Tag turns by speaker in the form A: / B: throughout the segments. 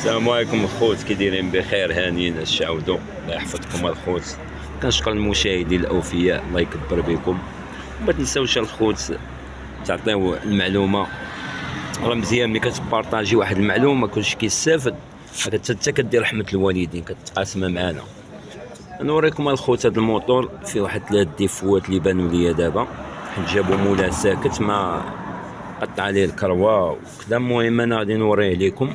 A: السلام عليكم الخوت، كي دايرين؟ بخير، هانيين الشعودو. الله يحفظكم الخوت. كنشكر المشاهدين الاوفياء، الله يكبر بكم. ما تنساوش الخوت تعطيو المعلومه، راه مزيان ملي كتبارطاجي واحد المعلومه كلشي كيستافد، حتى كدير رحمه الوالدين كتقاسمها معنا. نوريكم الخوت هذا الموطور فيه واحد 3 ديفوات اللي بانوا ليا دابا، حيت جابوا مولاه ساكت ما قطع عليه الكروه وكذا. المهم انا غادي نوريه لكم.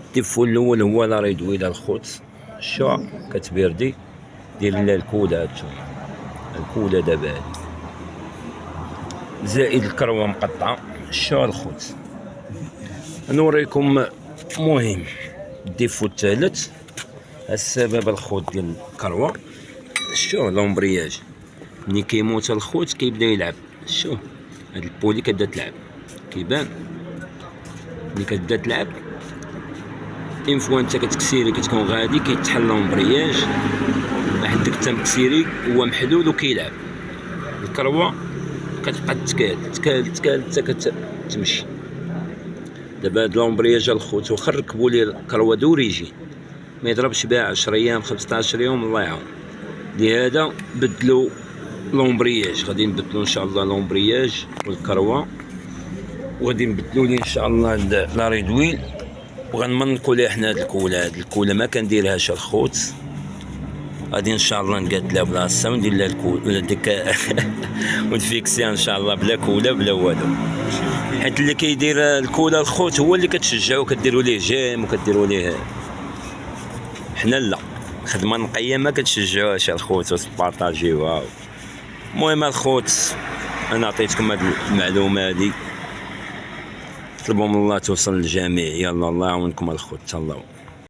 A: الديفو الاول هو لا ريدويل الخوت، شو كتبردي دير لها الكوله، هانتوما الكوله دابا هادي زائد الكروه مقطعه. شو الخوت نوريكم. مهم الديفو الثالث السبب الخوت ديال الكروه، شو لومبرياج ملي كيموت الخوت كيبدا يلعب. شو هاد البولي كتبدا تلعب، كيبان ملي كتبدا تلعب اين فوا انت كتكسيري كتكون غادي كيتحل لومبرياج واحد ديك التمكسيري هو محلول وكيلعب. الكروه كتبقى تكال حتى كتمشي. دابا هاد لومبرياج الخوت واخا ركبوا ليه الكروه دوريجين ما يضربش بها 10 ايام 15 يوم، الله يعاون. لهذا بدلوا لومبرياج، غادي نبدلوا ان شاء الله لومبرياج والكروه، وغادي نبدلوا ليه ان شاء الله لا ريدويل، وغنمنقوا ليه حنا هاد الكوله ما كنديرهاش الخوت. غادي ان شاء الله نقاد لها بلاصه وندير لها الكوله ديك ونفيكسيها ان شاء الله بلا كوله بلا والو، حيت اللي كيدير الكوله الخوت هو اللي كتشجعو، كديروا ليه جيم وكديروا ليه. حنا لا، خدمه نقيه ما كتشجعوهاش الخوت وتبارطاجيوها. المهم الخوت انا عطيتكم هاد المعلومه هادي، طلبوا من الله توصل للجميع. يلا الله يعاونكم الخوت، تهلاو.